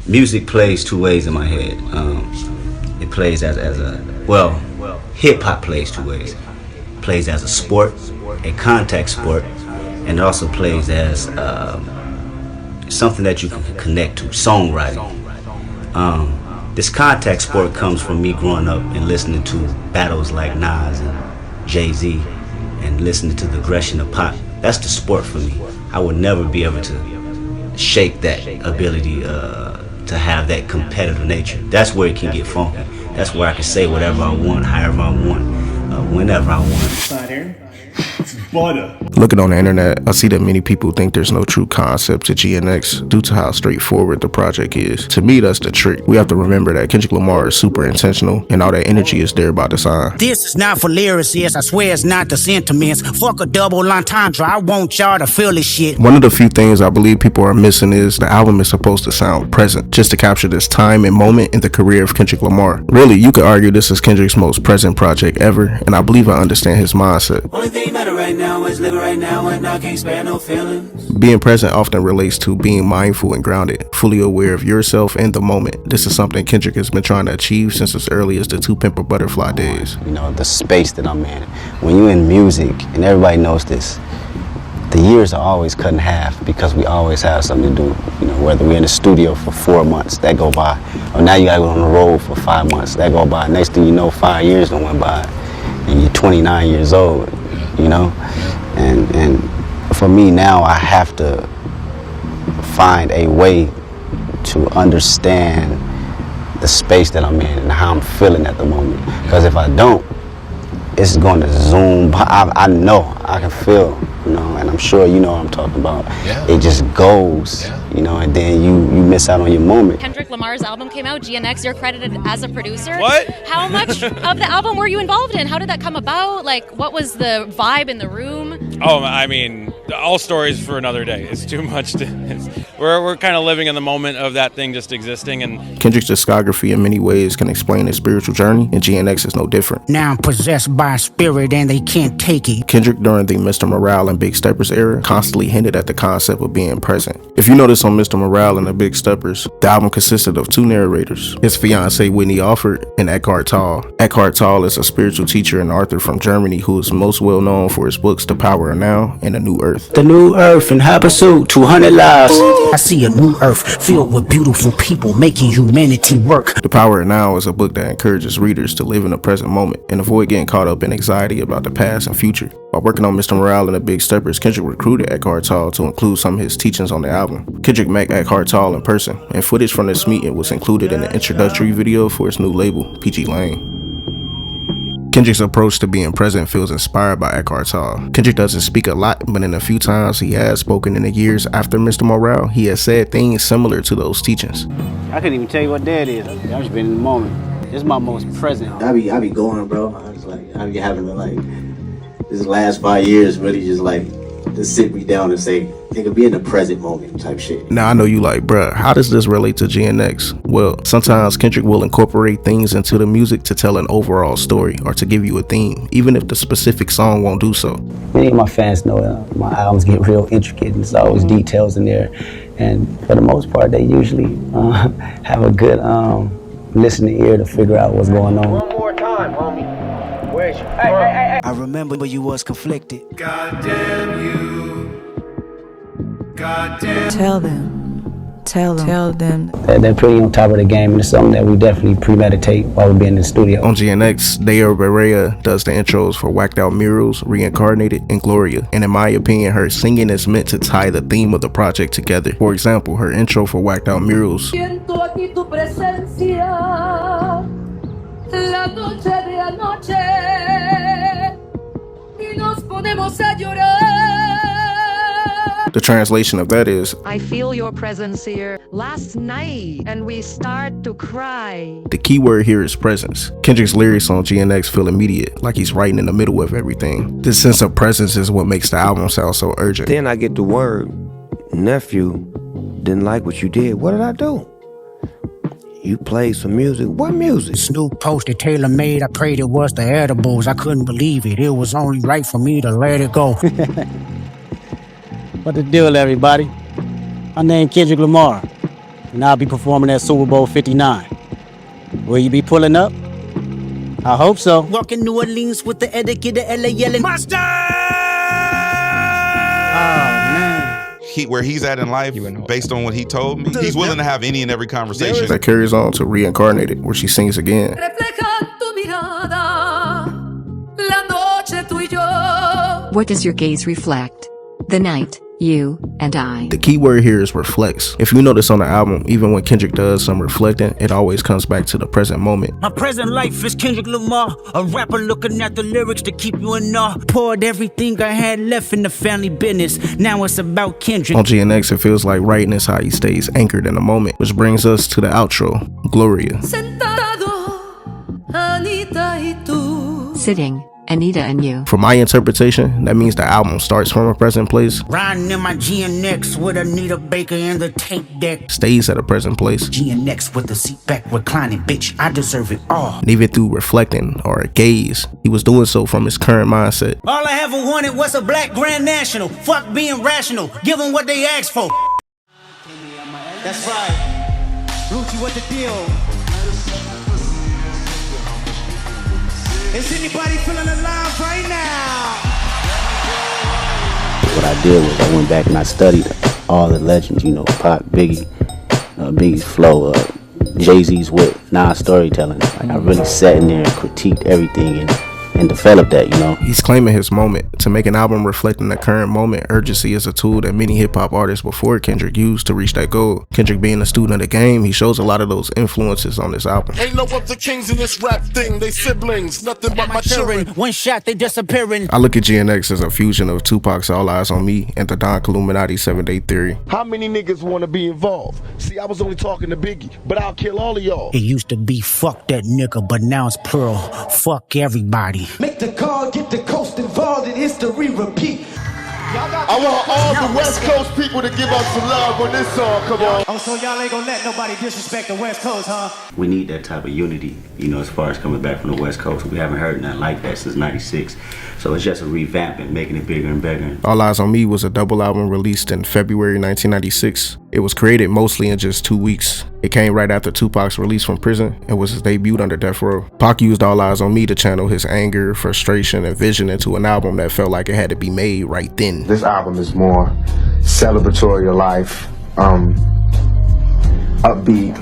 music plays two ways in my head. It plays as hip hop plays two ways. It plays as a sport, a contact sport, and it also plays as something that you can connect to, songwriting. This contact sport comes from me growing up and listening to battles like Nas and Jay-Z and listening to the aggression of Pop. That's the sport for me. I would never be able to shake that ability to have that competitive nature. That's where it can get funky. That's where I can say whatever I want, however I want, whenever I want. Looking on the internet, I see that many people think there's no true concept to GNX due to how straightforward the project is. To me, that's the trick. We have to remember that Kendrick Lamar is super intentional and all that energy is there by design. This is not for lyricists, I swear it's not the sentiments. Fuck a double entendre, I want y'all to feel this shit. One of the few things I believe people are missing is the album is supposed to sound present, just to capture this time and moment in the career of Kendrick Lamar. Really, you could argue this is Kendrick's most present project ever, and I believe I understand his mindset. Only thing matter right now is living right now, and I can't spare no feelings. Being present often relates to being mindful and grounded, fully aware of yourself and the moment. This is something Kendrick has been trying to achieve since as early as the To Pimp a Butterfly days. You know, the space that I'm in. When you're in music, and everybody knows this, the years are always cut in half because we always have something to do. You know, whether we're in the studio for 4 months, that go by, or now you gotta go on the road for 5 months, that go by. Next thing you know, 5 years done went by, and you're 29 years old. You know, and for me now, I have to find a way to understand the space that I'm in and how I'm feeling at the moment. Because if I don't, it's going to zoom. I know, I can feel, you know, and I'm sure you know what I'm talking about. Yeah. It just goes, you know, and then you miss out on your moment. Kendrick Lamar's album came out, GNX, you're credited as a producer. What? How much of the album were you involved in? How did that come about? Like, what was the vibe in the room? Oh, I mean, all stories for another day. It's too much to... We're kind of living in the moment of that thing just existing. And Kendrick's discography in many ways can explain his spiritual journey, and GNX is no different. Now I'm possessed by a spirit and they can't take it. Kendrick during the Mr. Morale and Big Steppers era constantly hinted at the concept of being present. If you notice on Mr. Morale and the Big Steppers, the album consisted of two narrators, his fiancée Whitney Alford and Eckhart Tolle. Eckhart Tolle is a spiritual teacher and author from Germany who is most well known for his books The Power of Now and A New Earth. The New Earth in high pursuit, 200 lives. I see a new earth filled with beautiful people making humanity work. The Power of Now is a book that encourages readers to live in the present moment and avoid getting caught up in anxiety about the past and future. While working on Mr. Morale and the Big Steppers, Kendrick recruited Eckhart Tolle to include some of his teachings on the album. Kendrick met Eckhart Tolle in person, and footage from this meeting was included in the introductory video for his new label, PG Lane. Kendrick's approach to being present feels inspired by Eckhart Tolle. Kendrick doesn't speak a lot, but in the few times he has spoken in the years after Mr. Morale, he has said things similar to those teachings. I couldn't even tell you what day it is. I've just been in the moment. It's my most present. I be going, bro. I be having to this last 5 years really just sit me down and say, nigga, be in the present moment type shit. Now I know you like, bruh, how does this relate to GNX? Well, sometimes Kendrick will incorporate things into the music to tell an overall story or to give you a theme, even if the specific song won't do so. Many of my fans know my albums get real intricate and there's always details in there. And for the most part, they usually have a good listening ear to figure out what's going on. One more time, homie. Where's you? Hey. I remember you was conflicted. Goddamn you. Goddamn. Tell them. They're pretty on top of the game, and it's something that we definitely premeditate while we be in the studio. On GNX, Daya Berea does the intros for Whacked Out Murals, Reincarnated, and Gloria. And in my opinion, her singing is meant to tie the theme of the project together. For example, her intro for Whacked Out Murals. La noche de anoche y nos ponemos a llorar. The translation of that is, I feel your presence here last night and we start to cry. The key word here is presence. Kendrick's lyrics on GNX feel immediate, like he's right in the middle of everything. This sense of presence is what makes the album sound so urgent. Then I get the word, nephew, didn't like what you did. What did I do? You played some music. What music? Snoop posted Taylor Made. I prayed it was the edibles. I couldn't believe it. It was only right for me to let it go. What the deal, everybody? My name Kendrick Lamar. and I'll be performing at Super Bowl 59. Will you be pulling up? I hope so. Walking New Orleans with the etiquette of LA yelling, Master! Where he's at in life, based on what he told me, he's willing to have any and every conversation. That carries on to Reincarnated, where she sings again. What does your gaze reflect? The night, you, and I. The key word here is reflects. If you notice on the album, even when Kendrick does some reflecting, it always comes back to the present moment. My present life is Kendrick Lamar, a rapper looking at the lyrics to keep you in awe. Poured everything I had left in the family business. Now it's about Kendrick. On GNX, it feels like writing is how he stays anchored in the moment, which brings us to the outro, Gloria. Sitting, Anita and you. For my interpretation, that means the album starts from a present place, Riding in my GNX with Anita Baker and the tape deck. stays at a present place, GNX with the seat back reclining, bitch, I deserve it all. and even through reflecting or a gaze, he was doing so from his current mindset. All I ever wanted was a black Grand National. Fuck being rational, give them what they asked for. That's right. Ruchi, what the deal? Is anybody feeling alive right now? What I did was I went back and I studied all the legends, you know, Pac, Biggie, Biggie's flow, Jay-Z's wit, Nas storytelling. Like I really sat in there and critiqued everything and developed that, you know. He's claiming his moment. To make an album reflecting the current moment, urgency is a tool that many hip-hop artists before Kendrick used to reach that goal. Kendrick being a student of the game, he shows a lot of those influences on this album. Ain't no other kings in this rap thing, they siblings, nothing but my children. One shot, they disappearing. I look at GNX as a fusion of Tupac's All Eyes on Me and the Don Illuminati 7 Day Theory. How many niggas wanna be involved? See, I was only talking to Biggie, but I'll kill all of y'all. It used to be fuck that nigga, but now it's Pearl. Fuck everybody. Make the call, get the coast involved, and history repeat. I want all the West Coast people to give us some love on this song, come on. Oh, so y'all ain't gonna let nobody disrespect the West Coast, huh? We need that type of unity, you know, as far as coming back from the West Coast. We haven't heard nothing like that since '96. So it's just a revamping, making it bigger and bigger. All Eyes on Me was a double album released in February 1996. It was created mostly in just 2 weeks. It came right after Tupac's release from prison and was his debut under Death Row. Pac used All Eyes on Me to channel his anger, frustration, and vision into an album that felt like it had to be made right then. This album is more celebratory of life, upbeat,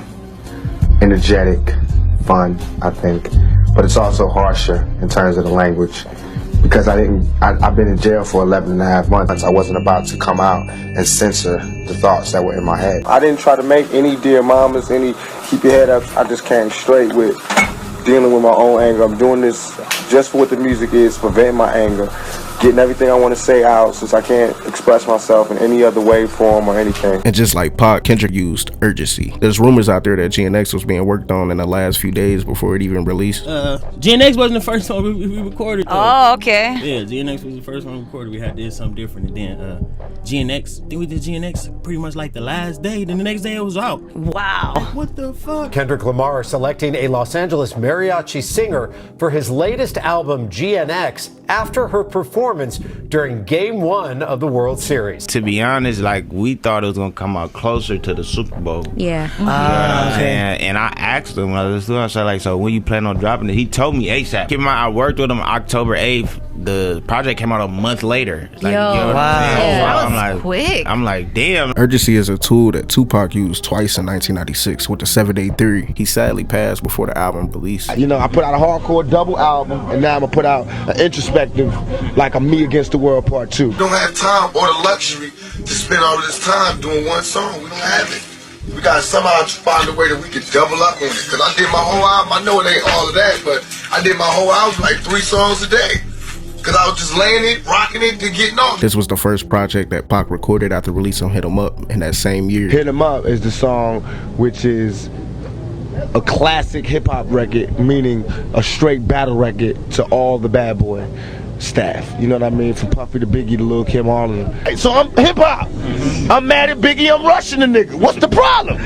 energetic, fun, I think. But it's also harsher in terms of the language. Because I've been in jail for 11 and a half months. I wasn't about to come out and censor the thoughts that were in my head. I didn't try to make any Dear Mamas, any keep your head up. I just came straight with dealing with my own anger. I'm doing this just for what the music is, for venting my anger, getting everything I want to say out since I can't express myself in any other way, form, or anything. And just like Pac, Kendrick used urgency. There's rumors out there that GNX was being worked on in the last few days before it even released. GNX wasn't the first one we recorded. Oh, okay. Yeah, GNX was the first one we recorded. We had to do something different. And then GNX, I think we did GNX pretty much like the last day. Then the next day it was out. Wow. Like, what the fuck? Kendrick Lamar selecting a Los Angeles mariachi singer for his latest album, GNX, after her performance during Game 1 of the World Series. To be honest, like, we thought it was gonna come out closer to the Super Bowl. Yeah. You know what I'm saying? And I asked him, I said, like, so when you plan on dropping it? He told me ASAP. Keep in mind, I worked with him October 8th. The project came out a month later. Like, Yo, you know what I'm saying? yeah, So that was I'm like, quick. I'm like, damn. Urgency is a tool that Tupac used twice in 1996 with the 7 Day Theory. He sadly passed before the album released. You know, I put out a hardcore double album, and now I'm gonna put out an introspective, like a Me Against the World Part 2. We don't have time or the luxury to spend all of this time doing one song. We don't have it. We gotta somehow find a way that we can double up on it. Cause I did my whole album, I know it ain't all of that, but I did my whole album like 3 songs a day. Cause I was just laying it, rocking it, and getting off. This was the first project that Pac recorded after releasing Hit 'Em Up in that same year. Hit 'Em Up is the song which is a classic hip-hop record, meaning a straight battle record to all the Bad Boy staff. You know what I mean? From Puffy to Biggie to Lil Kim, all of them. Hey, so I'm hip-hop. I'm mad at Biggie, I'm rushing the nigga. What's the problem?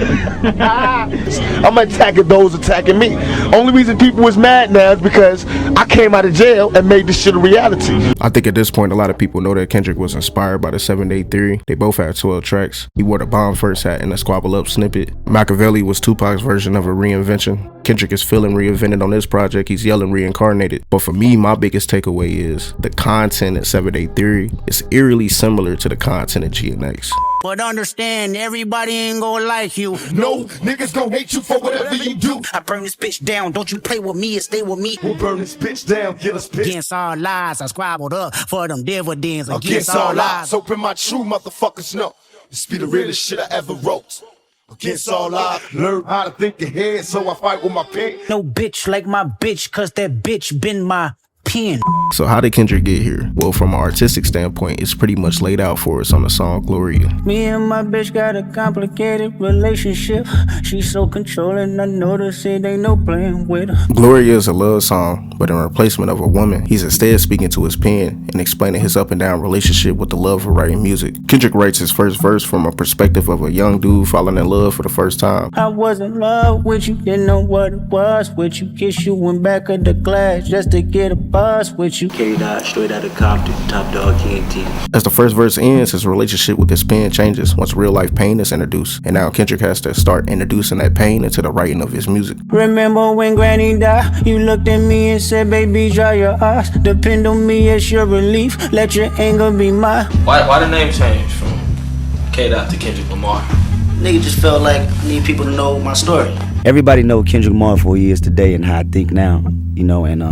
I'm attacking those attacking me. Only reason people was mad now is because I came out of jail and made this shit a reality. I think at this point, a lot of people know that Kendrick was inspired by the 7 Day Theory. They both had 12 tracks. He wore the Bomb First hat in a Squabble Up snippet. Machiavelli was Tupac's version of a reinvention. Kendrick is feeling reinvented on this project. He's yelling reincarnated. But for me, my biggest takeaway is the content in 7 Day Theory is eerily similar to the content of GNX. But understand, everybody ain't gonna like you. No, niggas gon' hate you for whatever you do. I burn this bitch down, don't you play with me and stay with me. We'll burn this bitch down, get us bitch. Against all lies, I squabbled up for them dividends. Against all lies, hoping my true motherfuckers know this be the realest shit I ever wrote. Against all lies, learn how to think ahead, so I fight with my pen. No bitch like my bitch, cause that bitch been my pen. So how did Kendrick get here? Well, from an artistic standpoint, it's pretty much laid out for us on the song Gloria. Me and my bitch got a complicated relationship. She's so controlling, I notice it ain't no playing with her. Gloria is a love song, but in replacement of a woman, he's instead speaking to his pen and explaining his up and down relationship with the love of writing music. Kendrick writes his first verse from a perspective of a young dude falling in love for the first time. I was in love with you, didn't know what it was with you. Kiss you in back of the glass just to get a buzz with you. Carried out straight out of Compton, Top Dog TNT. As the first verse ends, his relationship with his pen changes once real life pain is introduced. And now Kendrick has to start introducing that pain into the writing of his music. Remember when Granny died? You looked at me and said, baby, dry your eyes. Depend on me as your relief. Let your anger be mine. Why the name change from K-Dot to Kendrick Lamar? Nigga just felt like I need people to know my story. Everybody know Kendrick Lamar for who he is today and how I think now, you know, and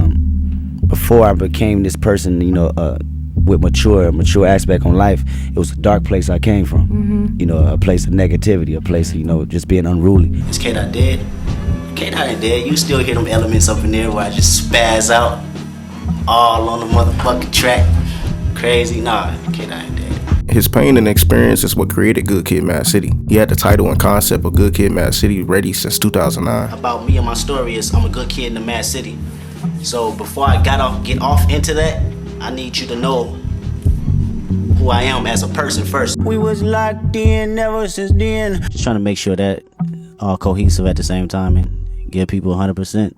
before I became this person, you know, with mature aspect on life, it was a dark place I came from. Mm-hmm. You know, a place of negativity, a place of, you know, just being unruly. Is K-Dot dead? K-Dot ain't dead. You still hear them elements up in there where I just spaz out all on the motherfucking track. Crazy. Nah, K-Dot ain't dead. His pain and experience is what created Good Kid, Mad City. He had the title and concept of Good Kid, Mad City ready since 2009. About me and my story is I'm a good kid in the Mad City. So before I get off into that, I need you to know who I am as a person first. We was locked in ever since then. Just trying to make sure that all cohesive at the same time and give people 100%.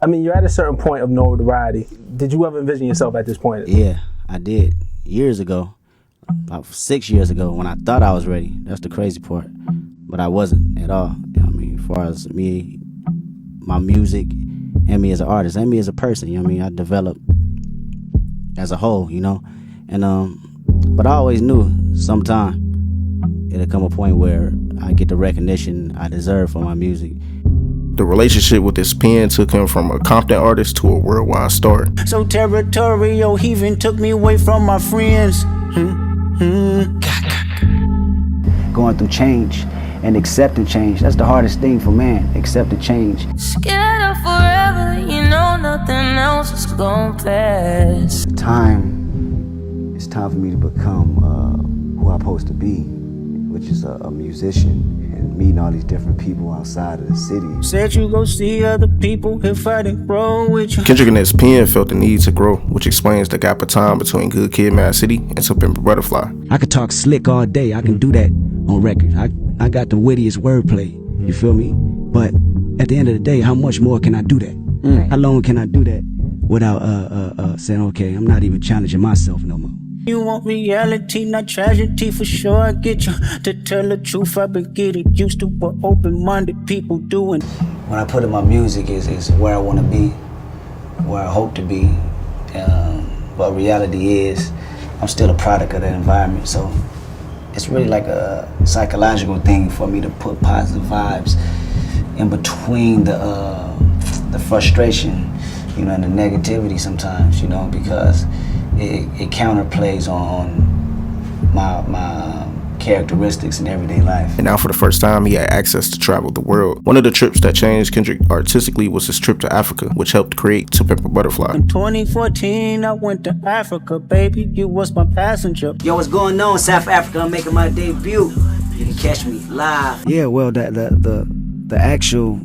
I mean, you're at a certain point of notoriety. Did you ever envision yourself at this point? Yeah, I did. Years ago, about 6 years ago, when I thought I was ready. That's the crazy part. But I wasn't at all. You know what I mean, as far as me, my music, and me as an artist, and me as a person, you know what I mean? I developed as a whole, you know? And but I always knew sometime it'll come a point where I get the recognition I deserve for my music. The relationship with his pen took him from a Compton artist to a worldwide star. So territorial, he even took me away from my friends. Going through change and accepting change, that's the hardest thing for man, accepting change. Scared of forever, you know nothing else is gonna pass. It's time for me to become who I'm supposed to be, which is a musician and meeting all these different people outside of the city. Said you go see other people if I didn't grow with you. Kendrick and his pen felt the need to grow, which explains the gap of time between Good Kid, Mad City and To Pimp a Butterfly. I could talk slick all day. I can do that on record. I got the wittiest wordplay. You feel me? But at the end of the day, how much more can I do that? How long can I do that without saying, okay, I'm not even challenging myself no more? You want reality, not tragedy, for sure I get you. To tell the truth, I've been getting used to what open-minded people doing. When I put in my music is where I want to be, where I hope to be. But reality is, I'm still a product of that environment. So it's really like a psychological thing for me to put positive vibes in between the frustration, you know, and the negativity sometimes, you know, because it counterplays on my characteristics in everyday life. And now for the first time, he had access to travel the world. One of the trips that changed Kendrick artistically was his trip to Africa, which helped create To Pimp a Butterfly. In 2014, I went to Africa, baby. You was my passenger. Yo, what's going on, South Africa? I'm making my debut. You can catch me live. Yeah, well, the actual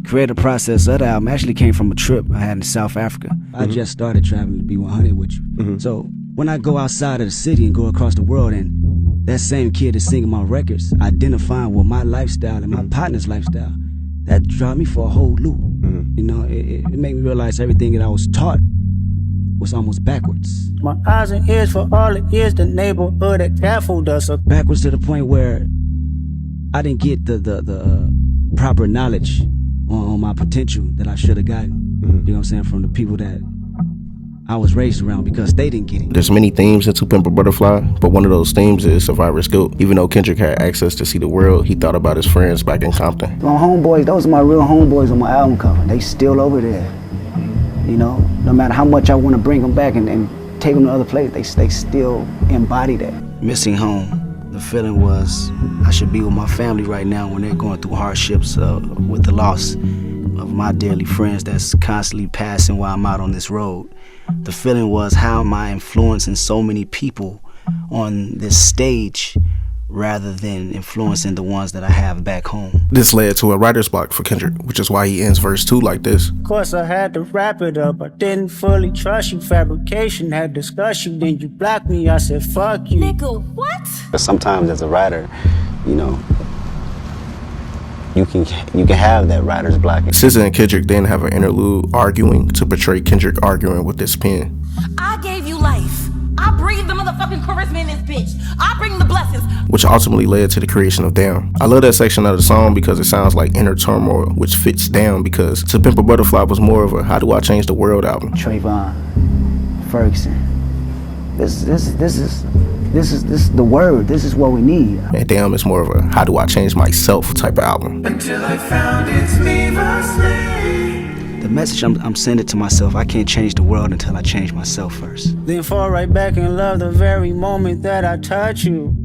creative process of the album actually came from a trip I had in South Africa. I just started traveling to be 100 with you. So when I go outside of the city and go across the world, and that same kid is singing my records, identifying with my lifestyle and my partner's lifestyle, that dropped me for a whole loop. You know, it made me realize everything that I was taught was almost backwards. My eyes and ears for all it is, the neighborhood that baffled us. Backwards to the point where I didn't get the proper knowledge on my potential that I should have gotten. You know what I'm saying? From the people that I was raised around, because they didn't get it. There's many themes in To Pimp a Butterfly, but one of those themes is survivor's guilt. Even though Kendrick had access to see the world, he thought about his friends back in Compton. My homeboys, those are my real homeboys on my album cover. They still over there. You know, no matter how much I want to bring them back and take them to other places, they still embody that. Missing home, the feeling was I should be with my family right now when they're going through hardships with the loss of my dearly friends that's constantly passing while I'm out on this road. The feeling was, how am I influencing so many people on this stage rather than influencing the ones that I have back home. This led to a writer's block for Kendrick, which is why he ends verse 2 like this. Of course I had to wrap it up. I didn't fully trust you. Fabrication had discussion. Then you blocked me. I said, fuck you. Nigga, what? But sometimes as a writer, you know, you can have that writer's block. SZA and Kendrick then have an interlude arguing to portray Kendrick arguing with this pen. I gave you life. I breathe the motherfucking charisma in this bitch. I bring the blessings. Which ultimately led to the creation of Down. I love that section of the song because it sounds like inner turmoil, which fits Down because To Pimp a Butterfly was more of a how do I change the world album. Trayvon, Ferguson, this is the word. This is what we need. And Down is more of a how do I change myself type of album. Until I found it's me versus The message I'm sending to myself, I can't change the world until I change myself first. Then fall right back in love the very moment that I touch you.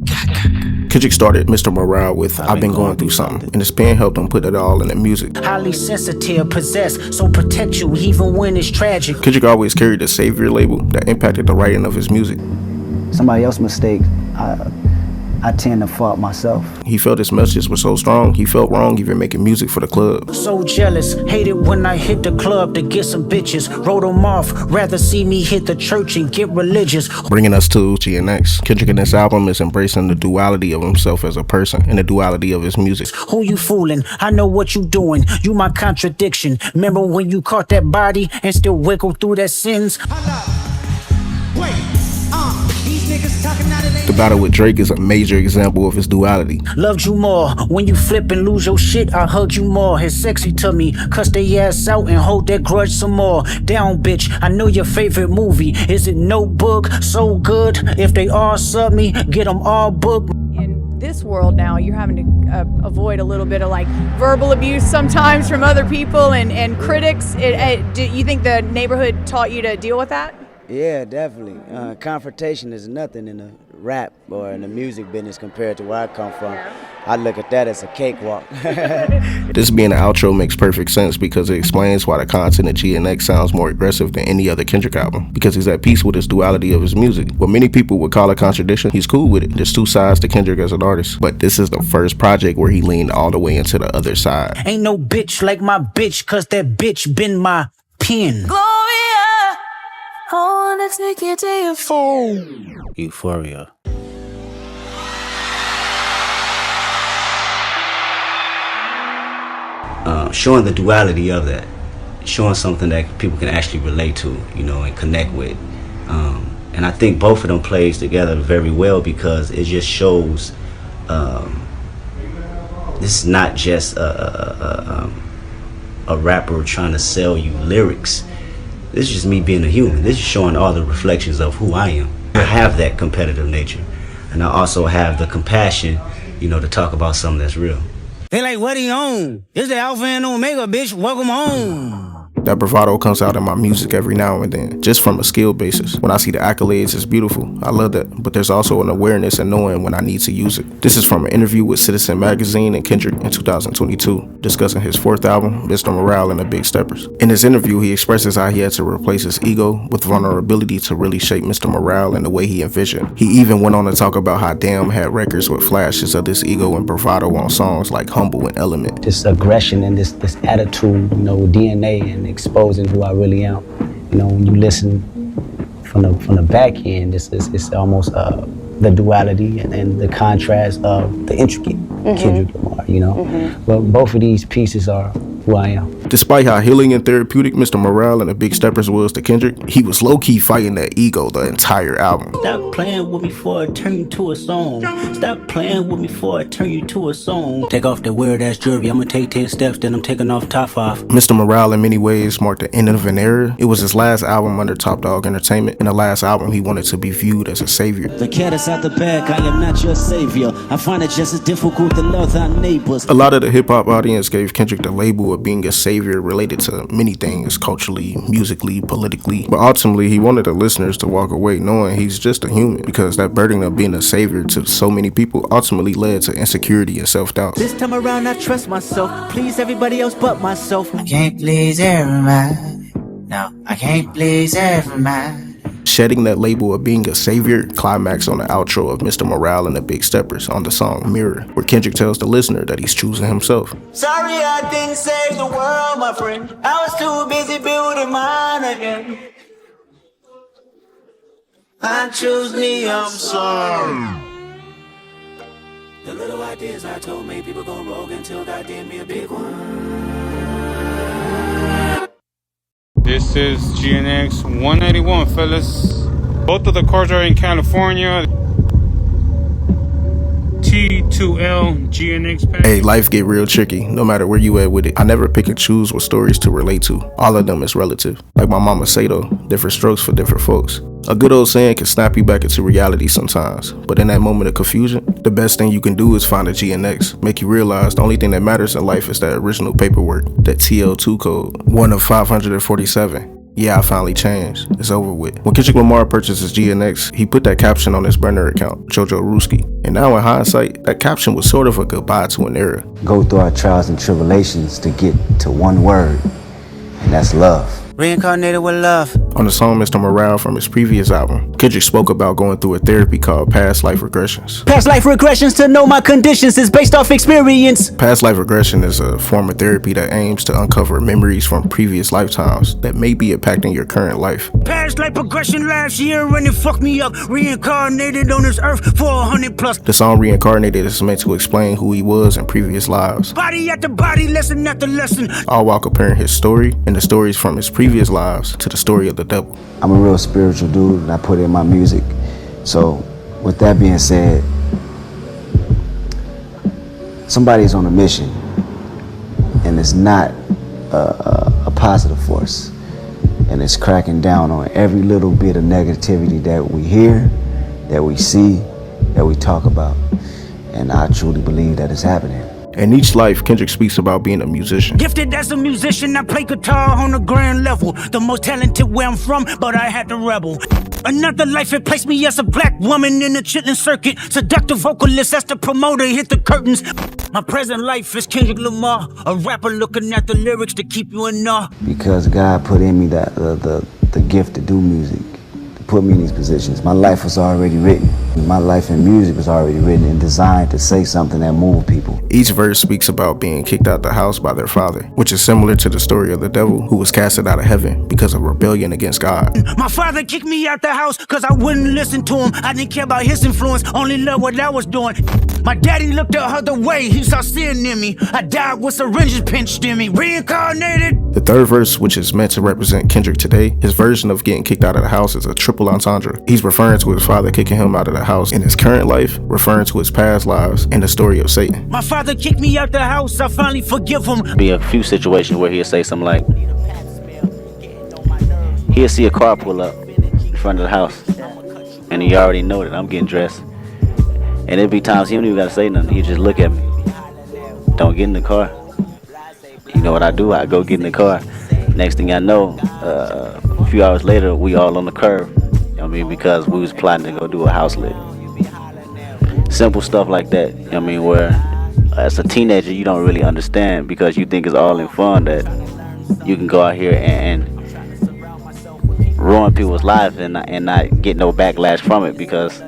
Kendrick started Mr. Morale with I've been going through something, and his pen helped him put it all in the music. Highly sensitive, possessed, so protect you even when it's tragic. Kendrick always carried the savior label that impacted the writing of his music. Somebody else's mistake, I tend to fault myself. He felt his messages were so strong, he felt wrong even making music for the club. So jealous, hated when I hit the club to get some bitches. Wrote them off, rather see me hit the church and get religious. Bringing us to GNX. Kendrick in this album is embracing the duality of himself as a person and the duality of his music. Who you fooling? I know what you doing. You my contradiction. Remember when you caught that body and still wiggle through that sins? The battle with Drake is a major example of his duality. Loved you more. When you flip and lose your shit, I hugged you more. It's sexy to me. Cuss they ass out and hold that grudge some more. Down, bitch. I know your favorite movie. Is it Notebook? So good. If they all sub me, get them all booked. In this world now, you're having to avoid a little bit of like verbal abuse sometimes from other people and critics. Do you think the neighborhood taught you to deal with that? Yeah, definitely. Confrontation is nothing in the rap or in the music business compared to where I come from. I look at that as a cakewalk. This being an outro makes perfect sense because it explains why the content of GNX sounds more aggressive than any other Kendrick album, because he's at peace with his duality of his music. What many people would call a contradiction, he's cool with it. There's two sides to Kendrick as an artist, but this is the first project where he leaned all the way into the other side. Ain't no bitch like my bitch, cause that bitch been my pen. I wanna take you to your phone. Euphoria. Showing the duality of that, showing something that people can actually relate to, you know, and connect with. And I think both of them plays together very well because it just shows this is not just a rapper trying to sell you lyrics. This is just me being a human. This is showing all the reflections of who I am. I have that competitive nature, and I also have the compassion, you know, to talk about something that's real. They like, what he on? It's the Alpha and Omega, bitch. Welcome home. That bravado comes out in my music every now and then, just from a skill basis. When I see the accolades, it's beautiful. I love that. But there's also an awareness and knowing when I need to use it. This is from an interview with Citizen Magazine and Kendrick in 2022, discussing his fourth album, Mr. Morale and the Big Steppers. In this interview, he expresses how he had to replace his ego with vulnerability to really shape Mr. Morale in the way he envisioned. He even went on to talk about how Damn had records with flashes of this ego and bravado on songs like Humble and Element. This aggression and this attitude, you know, DNA and exposing who I really am. You know, when you listen from the back end, it's almost the duality and the contrast of the intricate Kendrick Lamar, you know. But both of these pieces are who I am. Despite how healing and therapeutic Mr. Morale and the Big Steppers was to Kendrick, he was low-key fighting that ego the entire album. Stop playing with me before I turn you to a song. Stop playing with me before I turn you to a song. Take off that weird ass jewelry. I'm gonna take 10 steps, then I'm taking off top off. Mr. Morale in many ways marked the end of an era. It was his last album under Top Dog Entertainment, and the last album he wanted to be viewed as a savior. The cat is out the bag, I am not your savior. I find it just as difficult to love thy neighbors. A lot of the hip-hop audience gave Kendrick the label of being a savior related to many things, culturally, musically, politically, but ultimately he wanted the listeners to walk away knowing he's just a human, because that burden of being a savior to so many people ultimately led to insecurity and self-doubt. This time around I trust myself, please everybody else but myself. I can't please everybody. No, I can't please everybody. Shedding that label of being a savior climaxed on the outro of Mr. Morale and the Big Steppers on the song Mirror, where Kendrick tells the listener that he's choosing himself. Sorry I didn't save the world, my friend. I was too busy building mine again. I choose me, I'm sorry. The little ideas I told made people go rogue until God did me a big one. This is GNX 181, fellas. Both of the cars are in California. T2L GNX pack. Hey, life get real tricky, no matter where you at with it. I never pick and choose what stories to relate to. All of them is relative. Like my mama say though, different strokes for different folks. A good old saying can snap you back into reality sometimes, but in that moment of confusion, the best thing you can do is find a GNX. Make you realize the only thing that matters in life is that original paperwork, that TL2 code, one of 547. Yeah, I finally changed. It's over with. When Kendrick Lamar purchased his GNX, he put that caption on his burner account, Jojo Ruski. And now in hindsight, that caption was sort of a goodbye to an era. Go through our trials and tribulations to get to one word, and that's love. Reincarnated with love. On the song Mr. Morale from his previous album, Kendrick spoke about going through a therapy called past life regressions. Past life regressions to know my conditions is based off experience. Past life regression is a form of therapy that aims to uncover memories from previous lifetimes that may be impacting your current life. Past life progression last year when it fucked me up. Reincarnated on this earth for 100 plus. The song Reincarnated is meant to explain who he was in previous lives. Body after body, lesson after lesson. All while comparing his story and the stories from his previous lives to the story of the devil. I'm a real spiritual dude, and I put it in my music. So, with that being said, somebody's on a mission, and it's not a positive force, and it's cracking down on every little bit of negativity that we hear, that we see, that we talk about, and I truly believe that it's happening. In each life, Kendrick speaks about being a musician. Gifted as a musician, I play guitar on a grand level. The most talented where I'm from, but I had to rebel. Another life, it placed me as a black woman in the chitlin circuit. Seductive vocalist, as the promoter hit the curtains. My present life is Kendrick Lamar, a rapper looking at the lyrics to keep you in awe. Because God put in me the gift to do music, to put me in these positions. My life was already written. My life in music was already written and designed to say something that moved people. Each verse speaks about being kicked out the house by their father, which is similar to the story of the devil who was casted out of heaven because of rebellion against God. My father kicked me out the house cause I wouldn't listen to him. I didn't care about his influence, only loved what I was doing. My daddy looked the other way, he saw sin in me. I died with syringes pinched in me. Reincarnated. The third verse, which is meant to represent Kendrick today, his version of getting kicked out of the house is a triple entendre. He's referring to his father kicking him out of the house in his current life, referring to his past lives, and the story of Satan. My father kicked me out the house, I finally forgive him. Be a few situations where he'll say something like, he'll see a car pull up in front of the house, and he already know that I'm getting dressed. And there'll be times he don't even gotta say nothing, he just look at me. Don't get in the car. You know what I do? I go get in the car. Next thing I know, a few hours later, we all on the curb. You know what I mean? Because we was plotting to go do a house lit. Simple stuff like that. You know what I mean? Where as a teenager, you don't really understand because you think it's all in fun that you can go out here and ruin people's lives and not get no backlash from it because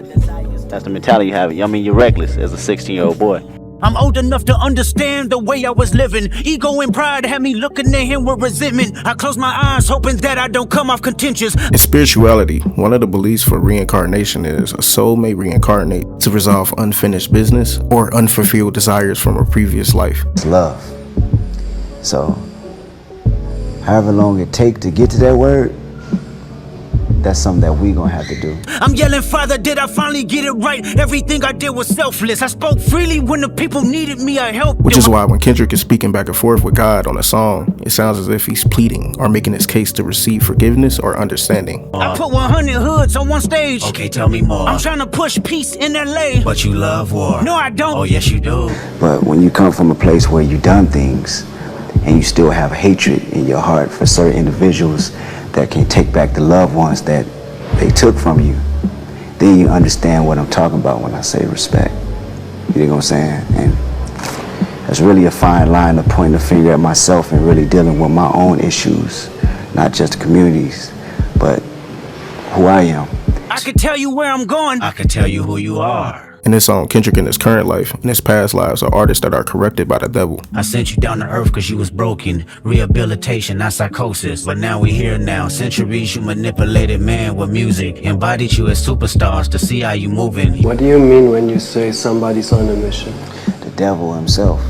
that's the mentality you have. I mean, you're reckless as a 16-year-old boy. I'm old enough to understand the way I was living. Ego and pride had me looking at him with resentment. I close my eyes hoping that I don't come off contentious. In spirituality, one of the beliefs for reincarnation is a soul may reincarnate to resolve unfinished business or unfulfilled desires from a previous life. It's love. So, however long it takes to get to that word, that's something that we gonna have to do. I'm yelling, Father, did I finally get it right? Everything I did was selfless. I spoke freely when the people needed me, I helped Which them. is why when Kendrick is speaking back and forth with God on a song, it sounds as if he's pleading or making his case to receive forgiveness or understanding. I put 100 hoods on one stage. Okay, tell me more. I'm trying to push peace in LA. But you love war. No, I don't. Oh, yes, you do. But when you come from a place where you done things and you still have hatred in your heart for certain individuals that can take back the loved ones that they took from you, then you understand what I'm talking about when I say respect. You know what I'm saying? And that's really a fine line to point the finger at myself and really dealing with my own issues, not just the communities, but who I am. I could tell you where I'm going. I can tell you who you are. In this song, Kendrick in his current life and his past lives are artists that are corrupted by the devil. I sent you down to earth cause you was broken. Rehabilitation, not psychosis. But now we here now. Centuries you manipulated man with music. Embodied you as superstars to see how you moving. What do you mean when you say somebody's on a mission? The devil himself.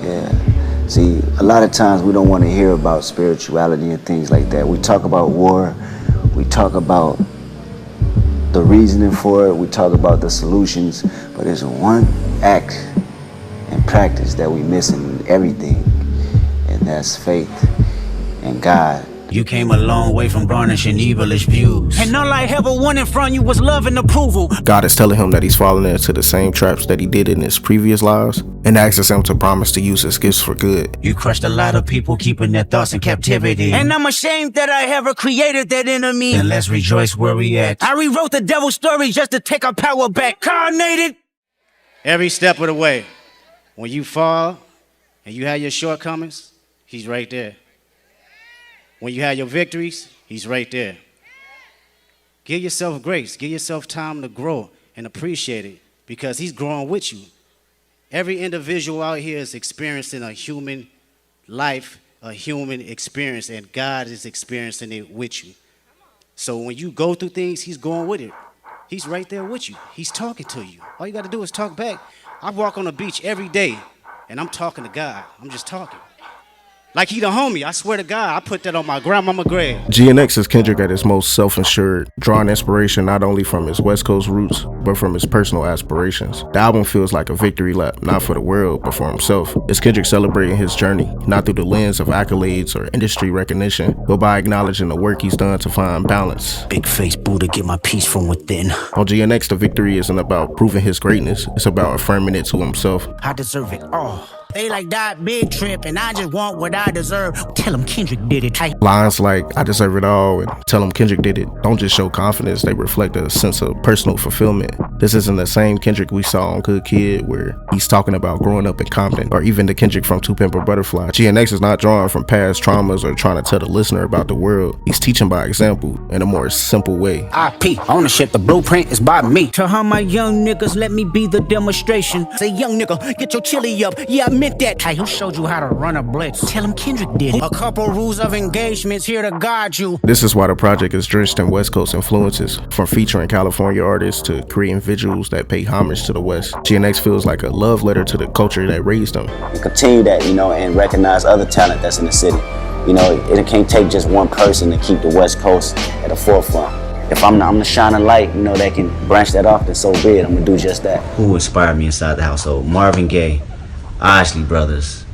Yeah. See, a lot of times we don't want to hear about spirituality and things like that. We talk about war. We talk about the reasoning for it, we talk about the solutions, but there's one act and practice that we miss in everything, and that's faith in God. You came a long way from garnishing evilish views. And all I ever wanted from you was love and approval. God is telling him that he's falling into the same traps that he did in his previous lives and asks him to promise to use his gifts for good. You crushed a lot of people keeping their thoughts in captivity. And I'm ashamed that I ever created that enemy. And let's rejoice where we at. I rewrote the devil's story just to take our power back. Carnated. Every step of the way. When you fall and you have your shortcomings, he's right there. When you have your victories, he's right there. Give yourself grace. Give yourself time to grow and appreciate it because he's growing with you. Every individual out here is experiencing a human life, a human experience, and God is experiencing it with you. So when you go through things, he's going with it. He's right there with you. He's talking to you. All you got to do is talk back. I walk on the beach every day, and I'm talking to God. I'm just talking. Like he the homie, I swear to God, I put that on my grandmama grave. GNX is Kendrick at his most self-insured, drawing inspiration not only from his West Coast roots, but from his personal aspirations. The album feels like a victory lap, not for the world, but for himself. It's Kendrick celebrating his journey, not through the lens of accolades or industry recognition, but by acknowledging the work he's done to find balance. Big face Buddha, get my peace from within. On GNX, the victory isn't about proving his greatness, it's about affirming it to himself. I deserve it all. They like that big trip and I just want what I deserve. Tell them Kendrick did it. Lines like, I deserve it all, and tell him Kendrick did it, don't just show confidence, they reflect a sense of personal fulfillment. This isn't the same Kendrick we saw on Good Kid, where he's talking about growing up in Compton, or even the Kendrick from To Pimp a Butterfly. GNX is not drawing from past traumas or trying to tell the listener about the world. He's teaching by example in a more simple way. IP, ownership, the blueprint is by me. To how my young niggas let me be the demonstration. Say, young nigga, get your chili up. Yeah, I meant that. Hey, who showed you how to run a blitz? Tell him Kendrick did it. A couple rules of engagements here to guide you. This is why the project is drenched in West Coast influences, from featuring California artists to creating visuals that pay homage to the West. GNX feels like a love letter to the culture that raised them. And continue that, and recognize other talent that's in the city. It can't take just one person to keep the West Coast at the forefront. If I'm the shining light, that can branch that off, then so be it. I'm gonna do just that. Who inspired me inside the household? Marvin Gaye, Isley Brothers,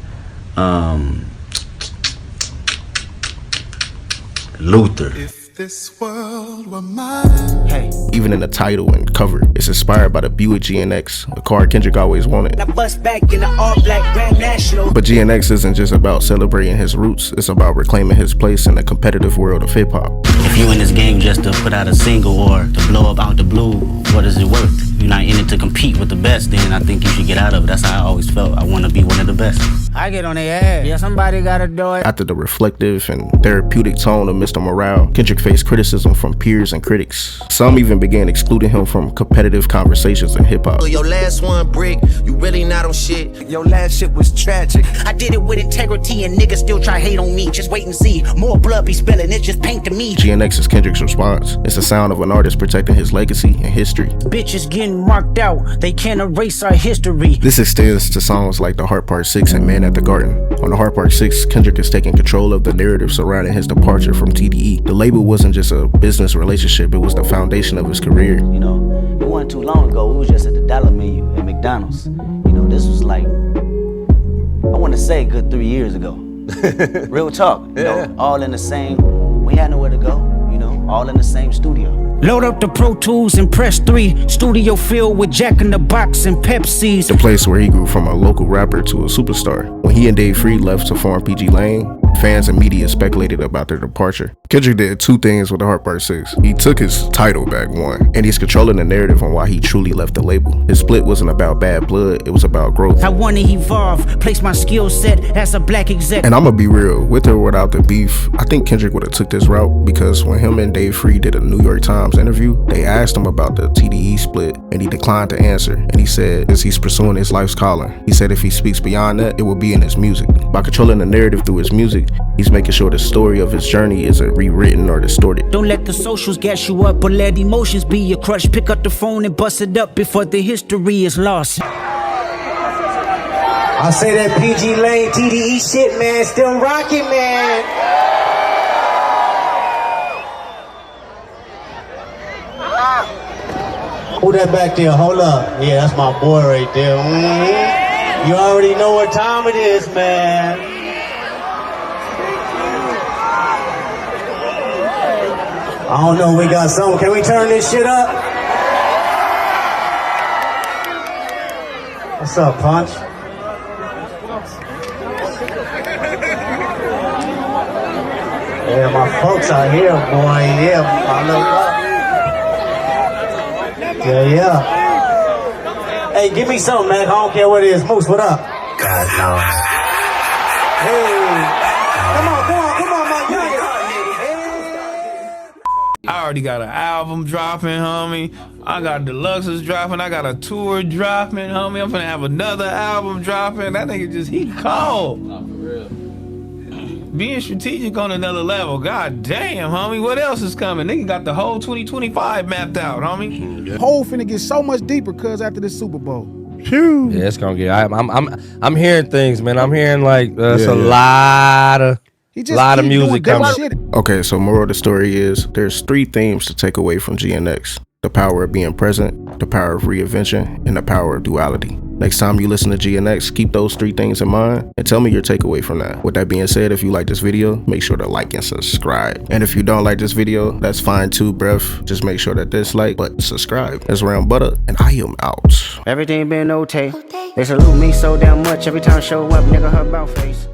Luther. If this world were mine. Hey. Even in the title and cover, it's inspired by the Buick GNX, a car Kendrick always wanted. I bust back in the all-black Grand National. But GNX isn't just about celebrating his roots, it's about reclaiming his place in the competitive world of hip-hop. If you in this game just to put out a single or to blow up out the blue, what is it worth? you're not in it to compete with the best, then I think you should get out of it. That's how I always felt. I want to be one of the best. I get on their ass. Yeah, somebody gotta do it. After the reflective and therapeutic tone of Mr. Morale, Kendrick faced criticism from peers and critics. Some even began excluding him from competitive conversations in hip-hop. Your last one brick, you really not on shit. Your last shit was tragic. I did it with integrity and niggas still try hate on me. Just wait and see. More blood be spilling, it's just paint to me. GNX is Kendrick's response. It's the sound of an artist protecting his legacy and history. Bitches getting marked out, they can't erase our history. This extends to songs like The Heart Part 6 and Man at the Garden. On The Heart Part 6, Kendrick is taking control of the narrative surrounding his departure from TDE. The label wasn't just a business relationship, it was the foundation of his career. You know, it wasn't too long ago, we was just at the dollar menu at McDonald's. You know, this was like, I want to say a good 3 years ago. Real talk, you know, all in the same, we had nowhere to go, you know, all in the same studio. Load up the Pro Tools and press 3. Studio filled with Jack in the Box and Pepsis. The place where he grew from a local rapper to a superstar. When he and Dave Free left to form PG Lane, fans and media speculated about their departure. Kendrick did two things with The Heart Part 6. He took his title back, one, and he's controlling the narrative on why he truly left the label. His split wasn't about bad blood, it was about growth. I want to evolve, place my skill set as a black exec. And I'ma be real, with or without the beef, I think Kendrick would have took this route, because when him and Dave Free did a New York Times interview, they asked him about the TDE split, and he declined to answer. And he said, as he's pursuing his life's calling, he said if he speaks beyond that, it will be in his music. By controlling the narrative through his music, he's making sure the story of his journey isn't rewritten or distorted. Don't let the socials gas you up, or let emotions be your crush. Pick up the phone and bust it up before the history is lost. I say that PG Lane TDE shit, man, still rocking, man. Who that back there? Hold up. Yeah, that's my boy right there. You already know what time it is, man. I don't know, we got something. Can we turn this shit up? What's up, Punch? Yeah, my folks out here, boy. Yeah, I look up. Yeah. Hey, give me something, man. I don't care what it is. Moose, what up? God knows. Hey. Come on, my youngest. I already got an album dropping, homie. I got deluxes dropping. I got a tour dropping, homie. I'm finna have another album dropping. That nigga just, he cold. Nah, for real. Being strategic on another level. God damn, homie. What else is coming? Nigga got the whole 2025 mapped out, homie. Whole finna get so much deeper, cuz, after this Super Bowl. Phew. Yeah, it's gonna get. I'm hearing things, man. I'm hearing like it's a lot of music coming. Okay, so moral of the story is there's three themes to take away from GNX: the power of being present, the power of reinvention, and the power of duality. Next time you listen to GNX, keep those three things in mind and tell me your takeaway from that. With that being said, if you like this video, make sure to like and subscribe. And if you don't like this video, that's fine too, bruv. Just make sure to dislike, but subscribe. That's RammButta, and I am out. Everything been okay. They salute me so damn much every time I show up, nigga, her about face.